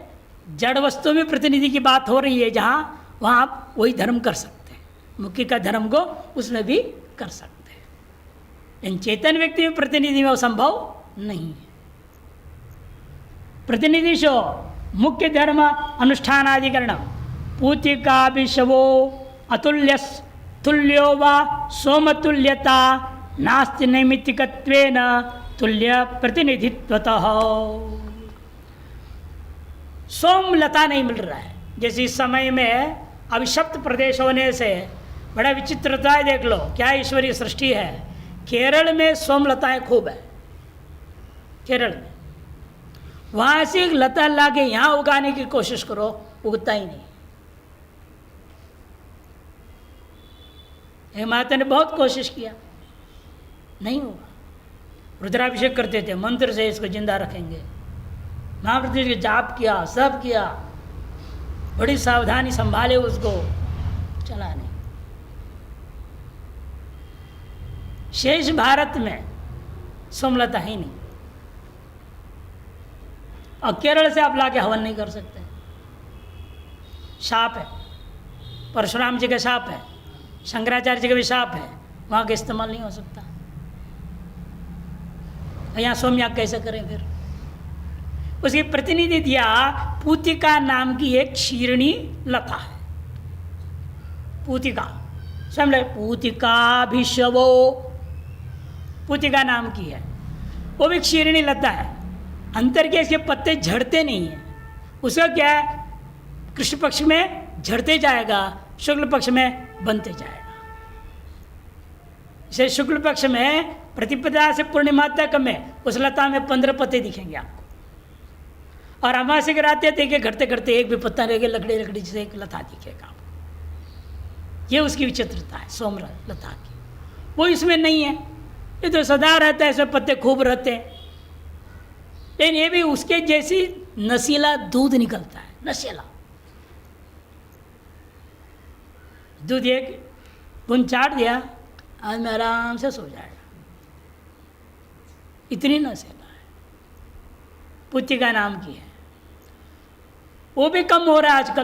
जड़ वस्तु में प्रतिनिधि की बात हो रही है, जहाँ वहाँ आप वही धर्म कर सकते हैं, मुख्य का धर्म को उसमें भी कर सकते हैं। इन चेतन व्यक्ति में प्रतिनिधि में वो संभव नहीं है। प्रतिनिधिशो मुख्य धर्म अनुष्ठानाधिकरण पूतिका विषवो अतुल्यस तुल्यो वा सोमतुल्यता नास्ति नैमित्तिकत्वेन तुल्य प्रतिनिधित्वतः। सोमलता नहीं मिल रहा है, जैसे इस समय में अभिशप्त प्रदेश होने से बड़ा विचित्रता है। देख लो क्या ईश्वरीय सृष्टि है। केरल में सोमलताएं खूब है, केरल में। वहाँ से एक लता ला के यहाँ उगाने की कोशिश करो, उगता ही नहीं। एक माता ने बहुत कोशिश किया, नहीं हुआ। रुद्राभिषेक करते थे, मंत्र से इसको जिंदा रखेंगे, महाप्रति जी जाप किया, सब किया, बड़ी सावधानी संभाले उसको, चला नहीं। शेष भारत में सोमलता ही नहीं। और केरल से आप लाके हवन नहीं कर सकते, शाप है, परशुराम जी का शाप है, शंकराचार्य जी का भी शाप है, वहाँ का इस्तेमाल नहीं हो सकता। यहाँ सोमयाग कैसे करें फिर? उसकी प्रतिनिधि दिया पूतिका नाम की एक शीरणी लता है। पूतिका समझ, पूतिकाभिषवो, पूतिका नाम की है, वो भी एक शीरणी लता है। अंतर के इसके पत्ते झड़ते नहीं हैं। उसका क्या है, कृष्ण पक्ष में झड़ते जाएगा, शुक्ल पक्ष में बनते जाएगा। इसे शुक्ल पक्ष में प्रतिपदा से पूर्णिमा तक में उस लता में 15 पत्ते दिखेंगे आपको, और अमावस्या के रात देखिए घटते घटते एक भी पत्ता रहेगा, लकड़ी लकड़ी से एक लता दिखेगा आपको। ये उसकी विचित्रता है सोम लता की। वो इसमें नहीं है, ये तो सदा रहता है, इसमें पत्ते खूब रहते हैं, लेकिन ये भी उसके जैसी नशीला दूध निकलता है, नशीला दूध एक बूंद चाट दिया, आज में आराम से सो जाएगा, इतनी नशीला है। पुत्तिका नाम की है, वो भी कम हो रहा है आजकल,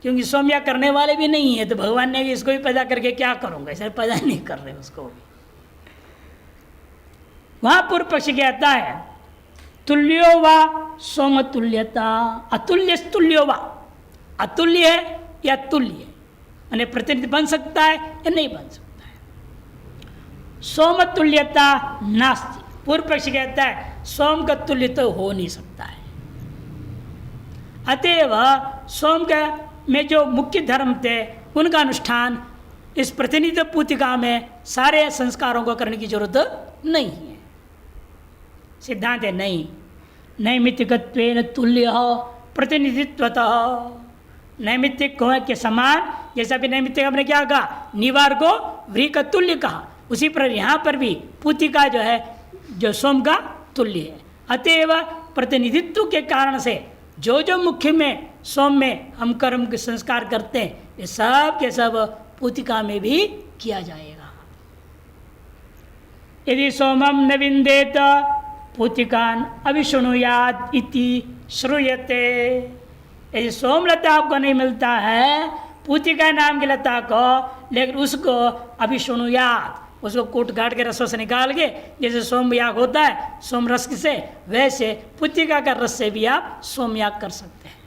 क्योंकि सोम्या करने वाले भी नहीं है, तो भगवान ने इसको भी पैदा करके क्या करूँगा, इसे पैदा नहीं कर रहे उसको भी। वहाँ पूर्व पक्ष कहता है तुल्यो वा सोम तुल्यता, अतुल्य तुल्यो वा, अतुल्य है या तुल्य है, यानी प्रतिनिधि बन सकता है या नहीं बन सकता है। सोम तुल्यता नास्ति, पूर्व पक्ष कहता है सोम का तुल्य तो हो नहीं सकता है। अतएव सोम का में जो मुख्य धर्म थे उनका अनुष्ठान इस प्रतिनिधि पुत्तिका में सारे संस्कारों को करने की जरूरत नहीं है। सिद्धांत है नहीं, नैमित्तिकत्वेन तुल्य प्रतिनिधित्वतः, नैमित्तिक के समान, जैसा भी नैमित्तिक हमने क्या कहा, निवार को व्री का तुल्य कहा, उसी पर यहाँ पर भी पुत्तिका जो है जो सोम का तुल्य है। अतएव प्रतिनिधित्व के कारण से जो जो मुख्य में सोम में हम कर्म के संस्कार करते हैं, ये सब के सब पुत्तिका में भी किया जाएगा। यदि सोमम न विंदेत पुत्तिकान अभिशृणुयाद इति श्रूयते, यदि सोम लता आपको नहीं मिलता है, पुत्तिका नाम की लता को, लेकिन उसको अभिशृणुयाद, उसको कूट काट के रसों से निकाल के, जैसे सोम याग होता है सोम रस से, वैसे पुत्तिका का रस से भी आप सोम याग कर सकते हैं।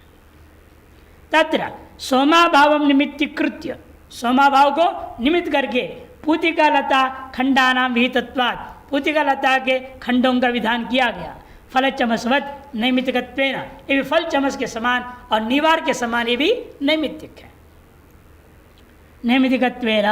तत्र सोमाभाव निमित्तीकृत्य, सोमाभाव को निमित्त करके पुत्तिका लता खंडानाम विहितत्वात्, पुत्तिका लता के खंडों का विधान किया गया। फल चमसवत नैमित्तिकत्वेन, ये भी फल चमस के समान और निवार के समान ये भी नैमित्तिक है। नैमित्तिकत्वेन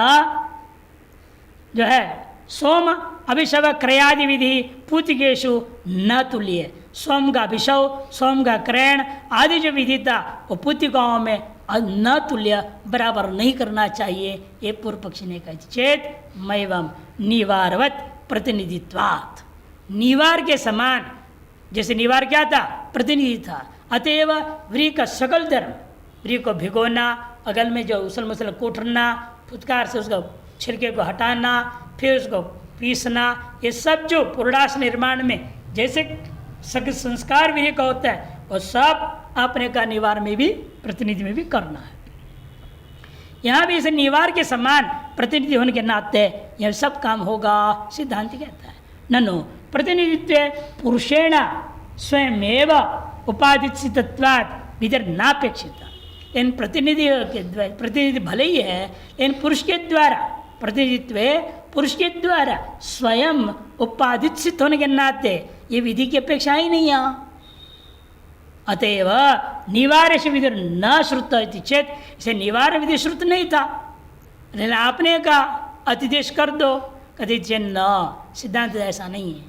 जो है सोम अभिषव क्रयादि विधि पुत्तिकेषु न तुल्य, सोम का अभिषव, सोम का क्रयण आदि जो विधि था वो पुत्तिकाओं में न तुल्य, बराबर नहीं करना चाहिए, ये पूर्व पक्षी ने कहा। चेत मैवम निवारवत प्रतिनिधित्वात्, निवार के समान, जैसे निवार क्या था, प्रतिनिधि था। अतएव व्री का सकल धर्म, व्री को भिगोना, अगल में जो उसल मुसल कोटरना, फुटकार से उसका छिलके को हटाना, फिर उसको पीसना, ये सब जो पूर्णास निर्माण में जैसे संस्कार विधि का होता है, वो सब अपने का निवार में भी, प्रतिनिधि में भी करना है। यहाँ भी इसे निवार के समान प्रतिनिधि होने के नाते यह सब काम होगा, सिद्धांत कहता है। ननु प्रतिनिधित्व पुरुषेण स्वयमेव उपादितत्वात् विधि नापेक्षिता, इन प्रतिनिधि भले ही है, इन पुरुष के द्वारा, प्रतिनिधित्व पुरुष के द्वारा स्वयं उपादित सिद्ध होने के नाते ये विधि की अपेक्षा ही नहीं है। अतएव निवार से विधि न श्रुत चेत, इसे निवार विधि श्रुत नहीं था, आपने का अतिदेश कर दो, कभी न, सिद्धांत ऐसा नहीं है।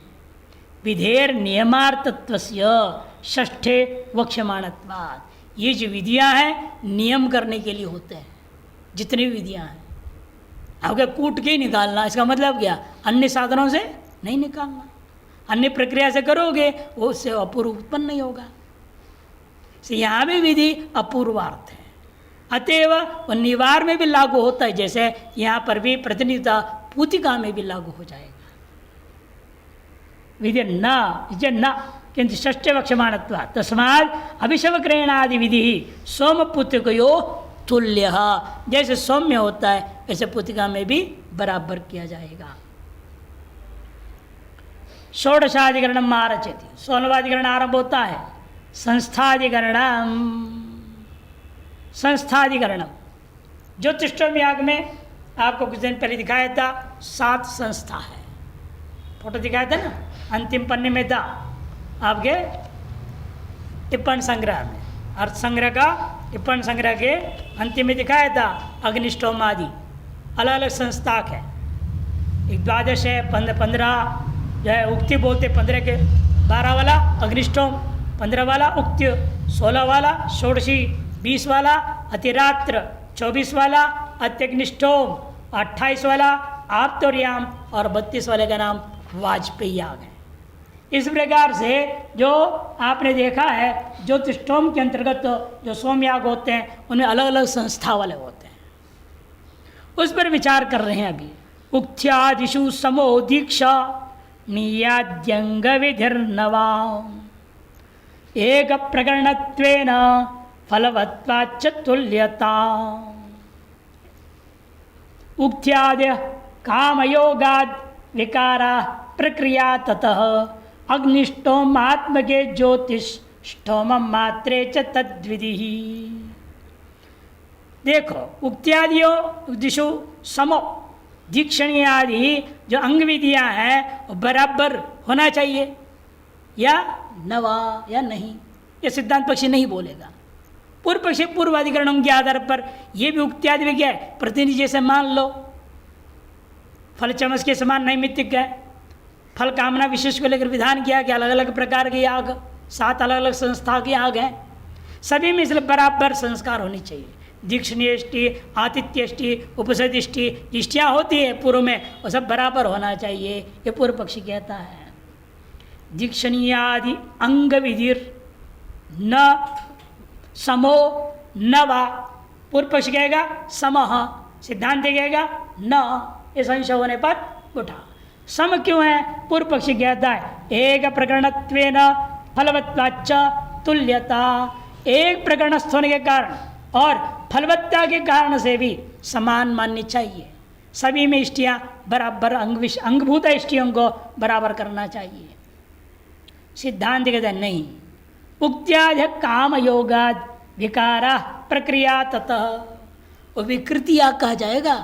विधेर नियमार्थत्वस्य षष्ठे वक्ष्यमाणत्वात्, ये जो विधियां हैं नियम करने के लिए होते हैं, जितनी विधियां हैं आपके कूट के ही निकालना, इसका मतलब क्या, अन्य साधनों से नहीं निकालना, अन्य प्रक्रिया से करोगे वो उससे अपूर्व उत्पन्न नहीं होगा। यहाँ भी विधि अपूर्वार्थ है, अतएव वह निवार में भी लागू होता है, जैसे यहाँ पर भी प्रतिनिधिता पुत्तिका में भी लागू हो जाएगा। विधि न किंतु षष्ठ वक्षमाणत्वा तस्मात् अभिषव क्रयणादि विधि सोम पुत्तिकयो तुल्य, जैसे सोम में होता है वैसे पुत्तिका में भी बराबर किया जाएगा। षोडशाधिकरणम आरचति, 16वाधिकरण आरंभ होता है। संस्थाधिकरणम, संस्थाधिकरणम ज्योतिष्टोम याग में आपको कुछ दिन पहले दिखाया था 7 संस्था है, फोटो दिखाया था ना, अंतिम पन्ने में था आपके टिप्पण संग्रह में, अर्थ संग्रह का टिप्पण संग्रह के अंतिम में दिखाया था अग्निष्टोम आदि अलग अलग संस्था है। एक 12 है, 15 जो है उक्ति बोलते, 15 के 12 वाला अग्निष्टोम, 15 वाला उक्त्य, 16 वाला षोडशी, 20 वाला अतिरात्र, 24 वाला अत्यग्निष्टोम, 28 वाला आप्तोर्याम और 32 वाले का नाम वाजपेयी याग है। इस प्रकार से जो आपने देखा है ज्योतिष्टोम के अंतर्गत जो सोमयाग होते हैं उनमें अलग अलग संस्था वाले होते हैं, उस पर विचार कर रहे हैं अभी। उक्त्यादिषु समो दीक्षा नियाद्यंग विधिर्नवा एक प्रकरणत्वेन फलवत्वाच्च तुल्यता। उक्त्यादि कामयोगाद विकारा प्रक्रिया ततः अग्निष्टोम आत्मके ज्योतिष्टोम मात्रे च तद्विधि। देखो उक्त्यादियों दिशु समो दीक्षणीय आदि जो अंग विधियाँ हैं वो बराबर होना चाहिए या नवा या नहीं, ये सिद्धांत पक्षी नहीं बोलेगा। पूर्व पक्षी पूर्वाधिकरणों के आधार पर ये भी उक्त्यादि भी क्या है, प्रतिनिधि जैसे मान लो। फल चमस के समान नैमित्तिक है, फल कामना विशेष को लेकर विधान किया कि अलग अलग प्रकार के याग, 7 अलग अलग संस्था के याग हैं, सभी में इसलिए बराबर संस्कार होनी चाहिए। दीक्षणीयष्टि, आतिथ्यष्टि, उपसदिष्टि इष्टियाँ होती है पूर्व में, वो सब बराबर होना चाहिए, ये पूर्व पक्षी कहता है। दीक्षणीयादि अंग विधिर न समो न वा, पूर्व पक्ष कहेगा समः, सिद्धांत कहेगा न, ये संशय होने पर उठा। सम क्यों है? पूर्व पक्षी कहता है एक प्रकरणत्वेन फलवत्वाच्च तुल्यता, एक प्रकरणस्थ होने के कारण और फलवत्ता के कारण से भी समान माननी चाहिए। सभी में इष्टियाँ बराबर अंगभूत इष्टियों को बराबर करना चाहिए। सिद्धांत कहते हैं नहीं, उक्त्यादि काम योगाद विकारा प्रक्रिया ततः, वो विकृति याग कहा जाएगा,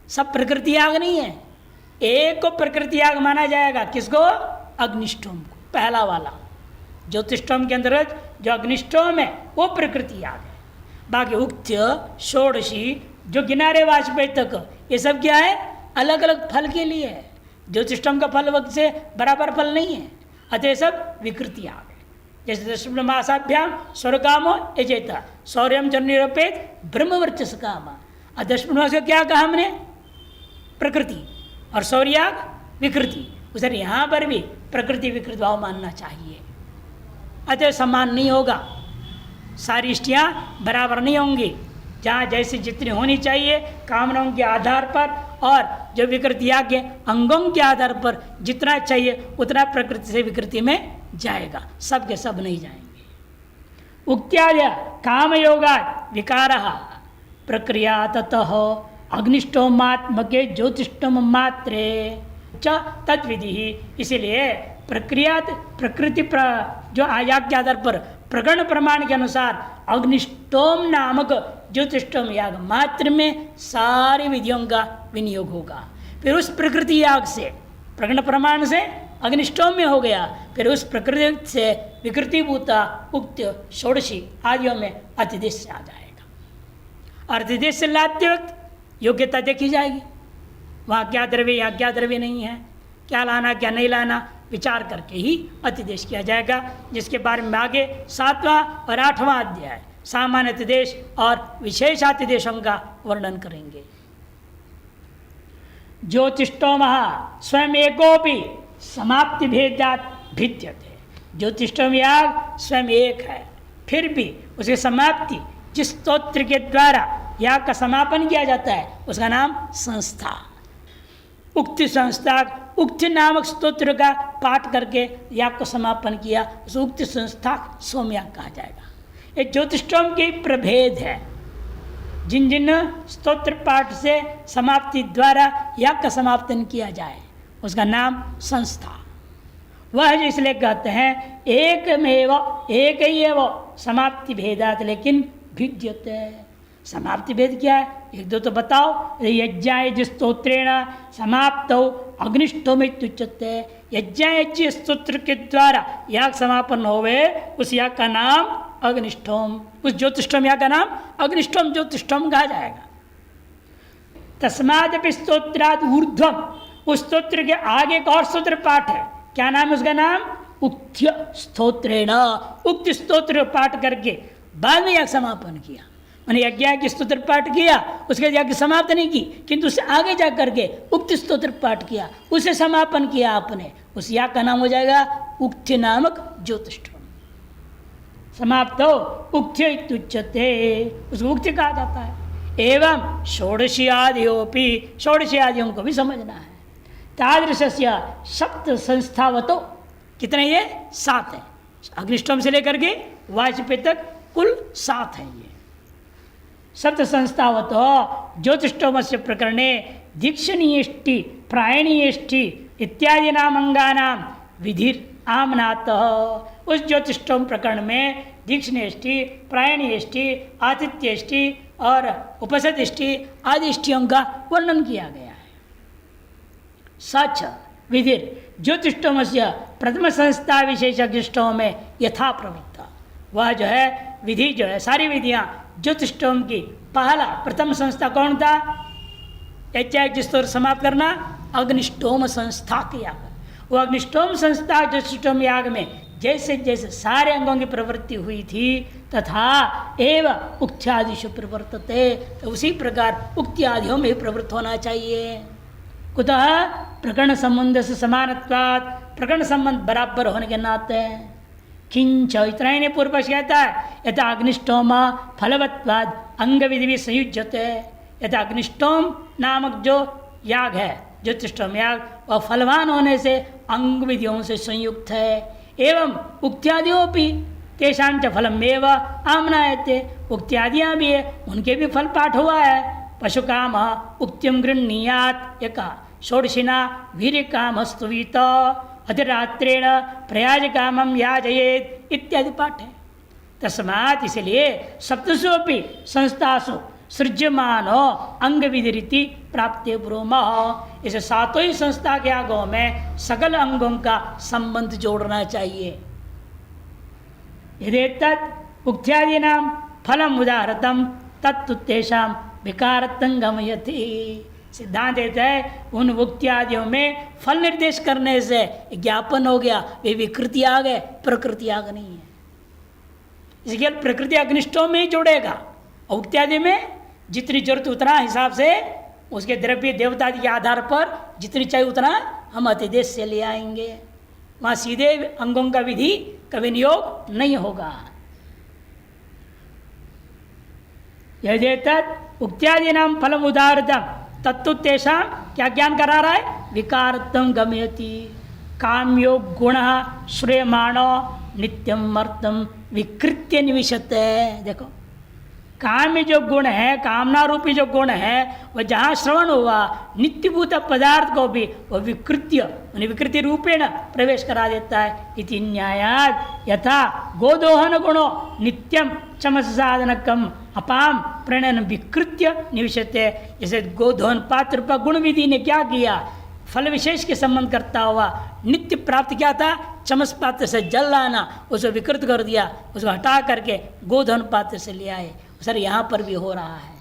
सब प्रकृति याग नहीं है। एक को प्रकृति याग माना जाएगा, किसको? अग्निष्टोम को, पहला वाला ज्योतिष्टोम के अंतर्गत जो अग्निष्टोम है वो प्रकृति याग है। बाकी उक्त्य षोडशी जो गिनारे वाजपेयी तक, ये सब क्या है? अलग अलग फल के लिए है। ज्योतिष्टोम का फल वक्त से बराबर फल नहीं है, अतः सब विकृति याग है। जैसे दशम मासाभ्याम स्वर्गामो यजेता शौर्यम जन निरपेत ब्रह्मवर्चस कामा, और दशम मास को क्या कहा हमने? प्रकृति, और शौर्याग विकृति। उस यहाँ पर भी प्रकृति विकृति भाव मानना चाहिए, अतः समान नहीं होगा, सारी इष्टियाँ बराबर नहीं होंगी। जहाँ जैसे जितनी होनी चाहिए कामनाओं के आधार पर, और जो विकृति याग अंगों के आधार पर जितना चाहिए उतना प्रकृति से विकृति में जाएगा, सब के सब नहीं जाएंगे। उक्त्यादि कामयोगा विकार प्रक्रिया ततः अग्निष्टोमात्मके ज्योतिष्टोम मात्रे च तद्विधि। इसीलिए प्रकृति जो आयाग के आधार पर प्रकरण प्रमाण के अनुसार अग्निष्टोम नामक ज्योतिष्टोम याग मात्र में सारी विधियों का विनियोग होगा। फिर उस प्रकृति याग से प्रकरण प्रमाण से अग्निष्टोम में हो गया, फिर उस प्रकृति से विकृतिभूता उक्त षोडशी आदियों में अतिदेश से आ जाएगा। और अतिदेश से लाते वक्त योग्यता देखी जाएगी, वहाँ क्या द्रव्य यहाँ क्या द्रव्य नहीं है, क्या लाना क्या नहीं लाना, विचार करके ही अतिदेश किया जाएगा, जिसके बारे में आगे 7वां और 8वां अध्याय सामान्य अतिदेश और विशेषातिदेशों का वर्णन करेंगे। ज्योतिष्टोम स्वयं एकोपि समाप्ति भेदात भिद्यते। ज्योतिष्टोम याग स्वयं एक है, फिर भी उसकी समाप्ति जिस स्तोत्र के द्वारा याग का समापन किया जाता है उसका नाम संस्था। उक्ति संस्था, उक्ति नामक स्तोत्र का पाठ करके याग को समापन किया, उस उक्ति संस्था सोमयाग कहा जाएगा। ये ज्योतिष्टोम के प्रभेद है, जिन जिन स्तोत्र पाठ से समाप्ति द्वारा याग का समापन किया जाए उसका नाम संस्था। वह इसलिए कहते हैं एकमेव एक ही है वो समाप्ति भेदात, लेकिन भिद्यते। समाप्ति भेद क्या है? एक दो तो बताओ। यज्ञायज्ञ स्तोत्रेण समाप्त अग्निष्टोमित्युच्यते। यज्ञायज्ञ स्तोत्र के द्वारा याग समापन होवे उस याग का नाम अग्निष्टोम, उस ज्योतिष्टोम याग का नाम अग्निष्टोम ज्योतिष्टोम कहा जाएगा। तस्मादपि स्तोत्राद ऊर्ध्वम, उस स्तोत्र के आगे एक और स्तोत्र पाठ है, क्या नाम है उसका? नाम उक्त्य स्तोत्रेण। उक्त स्तोत्र पाठ करके बाद में याग समापन किया, मैंने यज्ञ की स्तोत्र पाठ किया, उसके यज्ञ समाप्त नहीं की, किंतु उससे आगे जा करके उक्त स्तोत्र पाठ किया, उसे समापन किया आपने, उस याग का नाम हो जाएगा उक्थ्य नामक ज्योतिष्ठम। समाप्त हो उक्थ्य इत्युच्यते, उसको उक्थ्य कहा जाता है। एवं षोडशीयादियोपि, षोडशीयादियों को भी समझना है। तादृशस्य सप्त संस्थावतो, कितने ये 7 है, अग्निष्टोम से लेकर के वाजपेय तक कुल 7 है। ये सप्त संस्थावतो ज्योतिष्टोमस्य प्रकरणे दीक्षणीयष्टि प्रायणीयष्टि इत्यादि नाम अंगानाम विधिर आमनातः। उस ज्योतिष्टोम प्रकरण में दीक्षणीयष्टि, प्रायणीयष्टि, आतिथ्यष्टि और उपसदष्टि आदि इष्टियों का वर्णन किया गया है। सच विधिर ज्योतिष्टोमस्य प्रथम संस्था विशेष अग्निष्टोम में यथा प्रवृत्ता, वह जो है विधि जो है, सारी विधियां ज्योतिष्टोम की पहला प्रथम संस्था कौन था? जिसको समाप्त करना अग्निष्टोम संस्था के याग। वो अग्निष्टोम संस्था ज्योतिष्टोम याग में जैसे जैसे सारे अंगों की प्रवृत्ति हुई थी तथा एव उक्त्यादिषु प्रवर्तते, तो उसी प्रकार उक्त्यादियों में प्रवृत्त होना चाहिए। कुतः प्रकरण संबंध से समानत्वात्, प्रकरण संबंध बराबर होने के नाते। किंच, इतना ही नहीं, पूर्व पक्ष कहता है यथा अग्निष्टोम फलवत्वाद अंग विधि भी संयुज्यते। यथा अग्निष्टोम नामक जो याग है, ज्योतिष्टोम याग, वह फलवान होने से अंग विधियों से संयुक्त है। एवं उक्त्यादियों भी तेषांच फलमेव आमनायते, उक्त्यादियाँ भी है, उनके भी फल पाठ हुआ है। पशुकाम उक्त्यम गृह्णीयात् यका षोडशिना वीर्यकाम स्तुवीत अधिरात्रेण प्रयाज कामम याजयेत् इत्यादि पाठ है। तस्मात् इसलिए सप्तसुपि संस्थासु सृज्यमानो अंग विधि रीति प्राप्ति ब्रूम। इसे 7 ही संस्था के आगों में सकल अंगों का संबंध जोड़ना चाहिए। यदि तत् उक्त्यादि नाम फलम उदाहरतम तत्तु तेषां विकारत्वं गमयति। सिद्धांत देता है उन उक्त्यादियों में फल निर्देश करने से ज्ञापन हो गया, वे विकृति आ गए, प्रकृति आग नहीं है। इसलिए प्रकृति अग्निष्टों में ही जोड़ेगा, उक्त्यादि में जितनी जरूरत उतना हिसाब से उसके द्रव्य देवता के आधार पर जितनी चाहिए उतना हम अतिदेश से ले आएंगे। वहाँ सीधे अंगों का विधि का विनियोग नहीं होगा। यदि तत् उक्त्यादि नाम फलम उदाहृतम तत्तु तेषां क्या ज्ञान करा रहा है? विकारत्वं गमयति। काम्यो गुणः श्रूयमाणो नित्यम मर्तम विकृत्य निविशते। देखो काम्य जो गुण है, कामना रूपी जो गुण है, वह जहाँ श्रवण हुआ नित्यभूत पदार्थ को भी वह विकृत्य विकृति रूपेण प्रवेश करा देता है। इति न्यायाद यथा गोदोहन गुणो नित्यम चमस साधनकम अपाम प्रणयन विकृत्य निविशते। जैसे गोदोहन पात्र पर गुण विधि ने क्या किया? फल विशेष के संबंध करता हुआ नित्य प्राप्त क्या था? चमस पात्र से जल लाना, उसको विकृत कर दिया, उसको हटा करके गोधन पात्र से ले आए। सर यहाँ पर भी हो रहा है।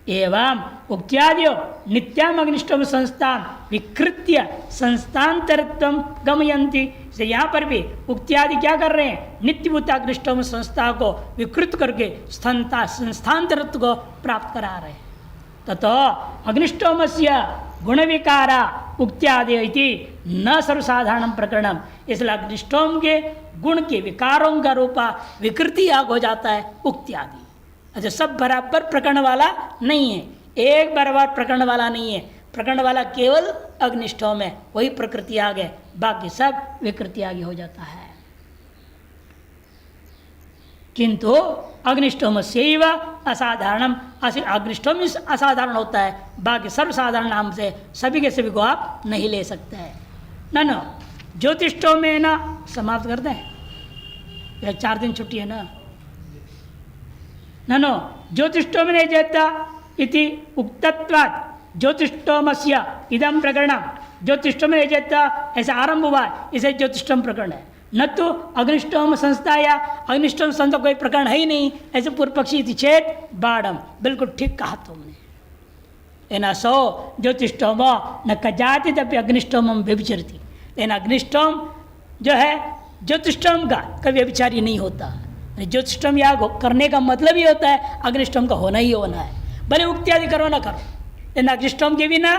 एवं उक्त्यादियो नित्याम अग्निष्टोम संस्थान विकृत्य संस्थान्तरत्वं गमयन्ति। से यहाँ पर भी उक्त्यादि क्या कर रहे हैं? नित्यभूत अग्निष्टोम संस्था को विकृत करके संस्थान्तरत्व को प्राप्त करा रहे हैं। ततो अग्निष्टोमस्य गुण विकारा उक्त्यादि इति न सर्वसाधारण प्रकरणम। इसलिए अग्निष्टोम के गुण के विकारों का रूपा विकृति आग हो जाता है उक्त्यादि। अच्छा, सब बराबर प्रकरण वाला नहीं है, एक बराबर प्रकरण वाला नहीं है। प्रकरण वाला केवल अग्निष्टोम है, वही प्रकृति आग है, बाकी सब विकृति आगे हो जाता है। किंतु अग्निष्टोम से असाधारणम, अग्निष्टोम असाधारण होता है, बाकी सर्वसाधारण नाम से सभी के सभी को आप नहीं ले सकते हैं। न ज्योतिष्टोम में ना समाप्त कर दें, यह 4 दिन छुट्टी है ना। नो ज्योतिष्टोम ने जेता इति उक्तत्वात् ज्योतिष्टोमस्य इदम प्रकरणम। ज्योतिष्टोम ने जेता ऐसा आरंभ हुआ, इसे ज्योतिष्टोम प्रकरण है, न तो अग्निष्टोम संस्था या अग्निष्टोम संस्था कोई प्रकरण है ही नहीं। ऐसे पूर्व पक्षी चेत बाड़म, बिल्कुल ठीक कहा तुमने। एना सो ज्योतिष्टोम न कजाति तभी अग्निष्टोम व्यभिचरती। लेकिन अग्निष्टोम जो है ज्योतिष्टोम का कभी व्यभिचारी नहीं होता। ज्योतिष्टोम याग करने का मतलब ही होता है अग्निष्टोम का होना ही होना है, भले उक्त्यादि करो ना करो, लेकिन अग्निष्टोम के बिना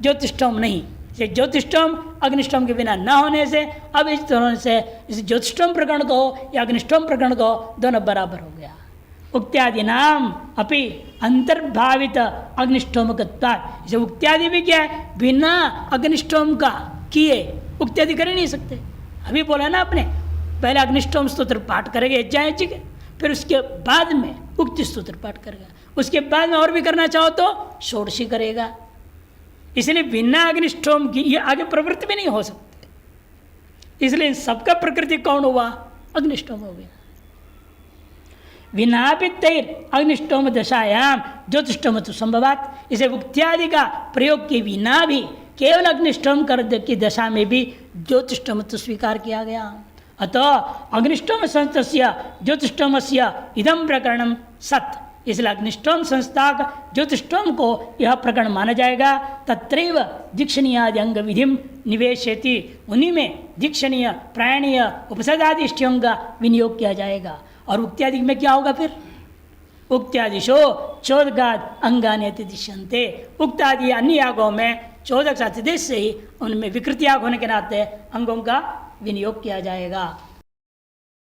ज्योतिष्टोम नहीं। इसे ज्योतिष्टोम अग्निष्टोम के बिना न होने से अब इस तरह से इस ज्योतिष्टोम प्रकरण को या अग्निष्टोम प्रकरण को दोनों बराबर हो गया। उक्त्यादि नाम अपि अंतर्भावित अग्निष्टोमकत्वात्, इसे उक्त्यादि भी क्या है, बिना अग्निष्टोम का किए उक्त्यादि कर ही नहीं सकते। अभी बोला ना आपने, पहले अग्निष्टोम स्तोत्र पाठ करेंगे यज्ञ के, फिर उसके बाद में उक्ति स्तोत्र पाठ करेगा, उसके बाद में और भी करना चाहो तो षोडशी करेगा। इसलिए बिना अग्निष्टोम की ये आगे प्रवृत्ति भी नहीं हो सकते। इसलिए सबका प्रकृति कौन हुआ, अग्निष्टोम हो गया। विनापि तैर अग्निष्टोम दशायाम ज्योतिष्टोम तो संभवात, इसे उक्त्यादि का प्रयोग के बिना भी केवल अग्निष्टोम कर की दशा में भी ज्योतिष्टोम तो स्वीकार किया गया। अतः अग्निष्टोम संस्थस्य ज्योतिष्टोमस्य इदम प्रकरणम सत्, इसलिए अग्निष्टोम संस्था का ज्योतिष्टोम को यह प्रकरण माना जाएगा। तत्रैव दीक्षणीयादि अंग विधिम निवेशयति, उन्हीं में दीक्षणीय प्रायणीय उपसदादि इष्टियों का विनियोग किया जाएगा। और उक्त्यादि में क्या होगा फिर, उक्त्यादिशो चोदगाद अंगान्य दिश्यन्ते, उक्तादि अन्य यागों में चोदक साथ से ही उनमें विकृति याग होने के नाते अंगों का विनियोग किया जाएगा।